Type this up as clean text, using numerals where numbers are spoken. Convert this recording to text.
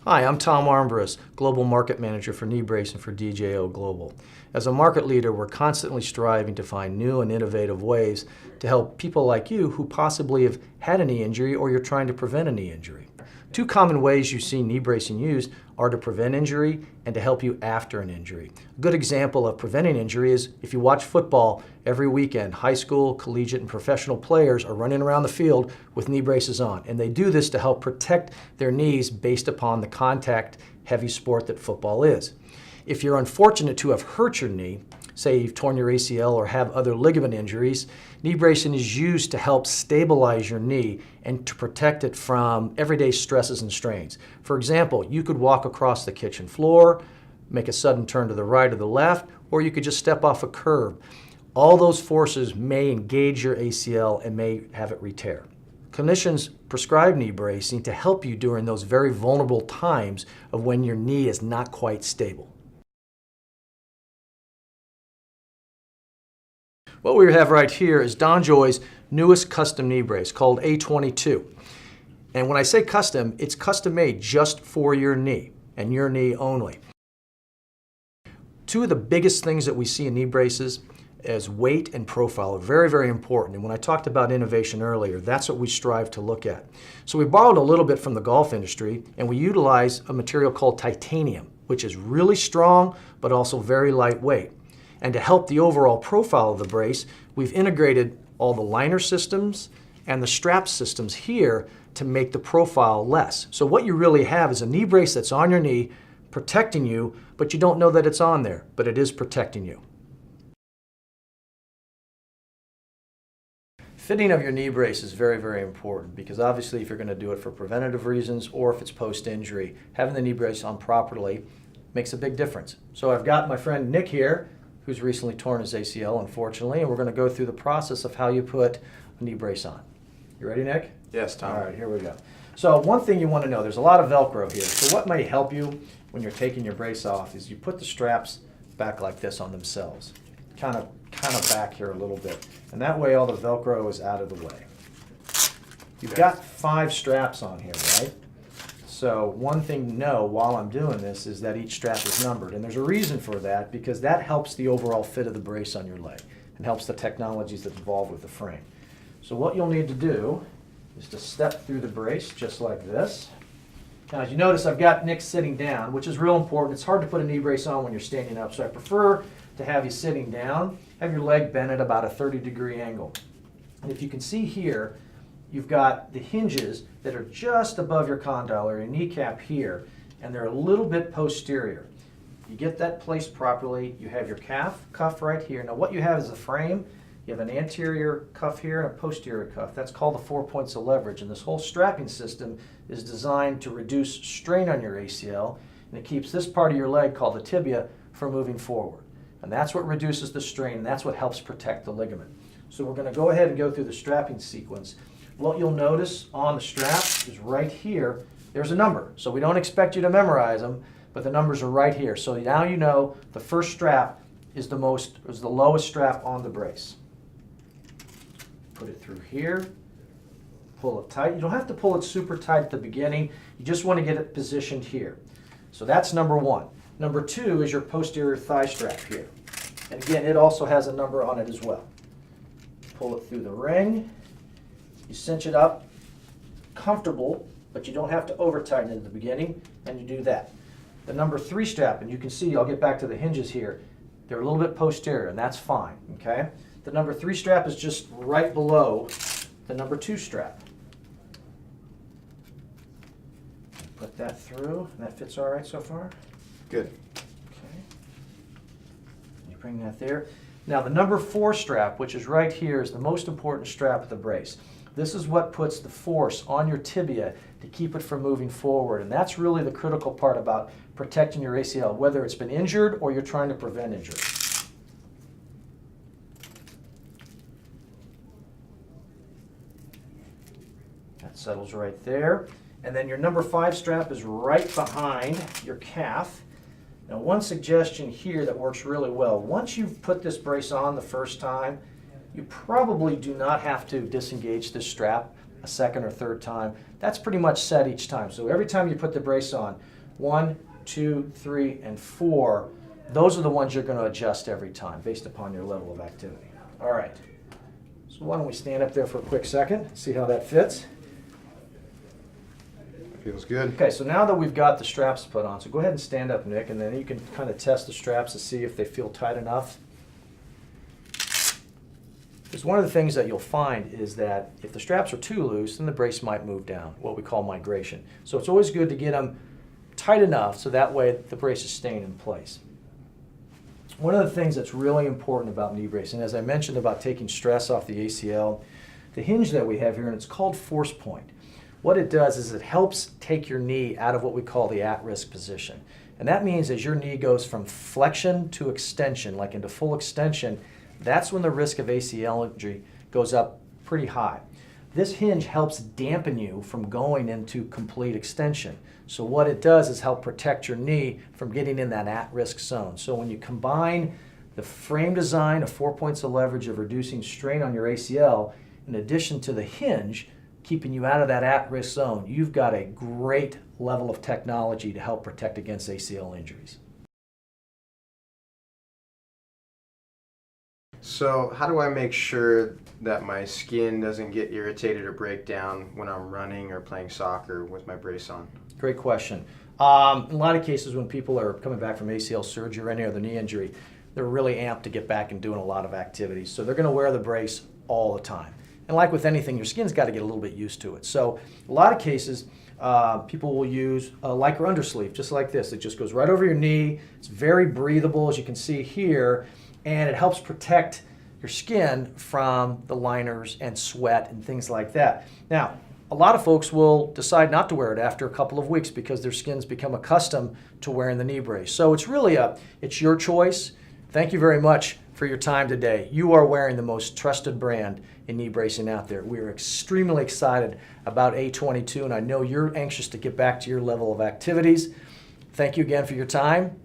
Hi, I'm Tom Armbrust, Global Market Manager for Knee Bracing for DJO Global. As a market leader, we're constantly striving to find new and innovative ways to help people like you who possibly have had a knee injury or you're trying to prevent a knee injury. Two common ways you see knee bracing used are to prevent injury and to help you after an injury. A good example of preventing injury is if you watch football every weekend, high school, collegiate, and professional players are running around the field with knee braces on, and they do this to help protect their knees based upon the contact-heavy sport that football is. If you're unfortunate to have hurt your knee, say you've torn your ACL or have other ligament injuries, knee bracing is used to help stabilize your knee and to protect it from everyday stresses and strains. For example, you could walk across the kitchen floor, make a sudden turn to the right or the left, or you could just step off a curb. All those forces may engage your ACL and may have it re-tear. Clinicians prescribe knee bracing to help you during those very vulnerable times of when your knee is not quite stable. What we have right here is DonJoy's newest custom knee brace called A22. And when I say custom, it's custom made just for your knee and your knee only. Two of the biggest things that we see in knee braces is weight and profile are very, very important. And when I talked about innovation earlier, that's what we strive to look at. So we borrowed a little bit from the golf industry and we utilize a material called titanium, which is really strong but also very lightweight. And to help the overall profile of the brace, we've integrated all the liner systems and the strap systems here to make the profile less. So what you really have is a knee brace that's on your knee, protecting you, but you don't know that it's on there, but it is protecting you. Fitting of your knee brace is very, very important because obviously if you're going to do it for preventative reasons or if it's post-injury, having the knee brace on properly makes a big difference. So I've got my friend Nick here, who's recently torn his ACL, unfortunately, and we're going to go through the process of how you put a knee brace on. You ready, Nick? Yes, Tom. All right, here we go. So one thing you want to know, there's a lot of Velcro here. So what may help you when you're taking your brace off is you put the straps back like this on themselves. Kind of back here a little bit. And that way all the Velcro is out of the way. You've got 5 straps on here, right? So one thing to know while I'm doing this is that each strap is numbered. And there's a reason for that because that helps the overall fit of the brace on your leg and helps the technologies that involved with the frame. So what you'll need to do is to step through the brace just like this. Now as you notice, I've got Nick sitting down, which is real important. It's hard to put a knee brace on when you're standing up, so I prefer to have you sitting down, have your leg bent at about a 30-degree angle. And if you can see here, you've got the hinges that are just above your condyle or your kneecap here, and they're a little bit posterior. You get that placed properly, you have your cuff right here. Now what you have is a frame. You have an anterior cuff here and a posterior cuff. That's called the 4 points of leverage, and this whole strapping system is designed to reduce strain on your ACL, and it keeps this part of your leg called the tibia from moving forward. And that's what reduces the strain, and that's what helps protect the ligament. So we're going to go ahead and go through the strapping sequence. What you'll notice on the strap is right here, there's a number. So we don't expect you to memorize them, but the numbers are right here. So now you know the first strap is the lowest strap on the brace. Put it through here, pull it tight. You don't have to pull it super tight at the beginning. You just want to get it positioned here. So that's number 1. Number 2 is your posterior thigh strap here. And again, it also has a number on it as well. Pull it through the ring. You cinch it up, comfortable, but you don't have to over tighten it at the beginning, and you do that. The number 3 strap, and you can see, I'll get back to the hinges here, they're a little bit posterior, and that's fine, okay? The number 3 strap is just right below the number 2 strap. Put that through, and that fits all right so far? Good. Okay. You bring that there. Now the number 4 strap, which is right here, is the most important strap of the brace. This is what puts the force on your tibia to keep it from moving forward, and that's really the critical part about protecting your ACL, whether it's been injured or you're trying to prevent injury. That settles right there. And then your number 5 strap is right behind your calf. Now one suggestion here that works really well, once you've put this brace on the first time, you probably do not have to disengage this strap a second or third time. That's pretty much set each time. So every time you put the brace on, 1, 2, 3, and 4. Those are the ones you're going to adjust every time based upon your level of activity. All right. So why don't we stand up there for a quick second, see how that fits. Feels good. Okay, so now that we've got the straps put on, so go ahead and stand up, Nick, and then you can kind of test the straps to see if they feel tight enough. Because one of the things that you'll find is that if the straps are too loose, then the brace might move down, what we call migration. So it's always good to get them tight enough so that way the brace is staying in place. One of the things that's really important about knee bracing, as I mentioned about taking stress off the ACL, the hinge that we have here, and it's called force point. What it does is it helps take your knee out of what we call the at-risk position. And that means as your knee goes from flexion to extension, like into full extension, that's when the risk of ACL injury goes up pretty high. This hinge helps dampen you from going into complete extension. So what it does is help protect your knee from getting in that at-risk zone. So when you combine the frame design of 4 points of leverage of reducing strain on your ACL, in addition to the hinge, keeping you out of that at-risk zone, you've got a great level of technology to help protect against ACL injuries. So how do I make sure that my skin doesn't get irritated or break down when I'm running or playing soccer with my brace on? Great question. In a lot of cases when people are coming back from ACL surgery or any other knee injury, they're really amped to get back and doing a lot of activities. So they're going to wear the brace all the time. And like with anything, your skin's got to get a little bit used to it. So a lot of cases, people will use a lycra undersleeve, just like this. It just goes right over your knee. It's very breathable, as you can see here, and it helps protect your skin from the liners and sweat and things like that. Now, a lot of folks will decide not to wear it after a couple of weeks because their skin's become accustomed to wearing the knee brace. So it's really it's your choice. Thank you very much for your time today. You are wearing the most trusted brand in knee bracing out there. We are extremely excited about A22, and I know you're anxious to get back to your level of activities. Thank you again for your time.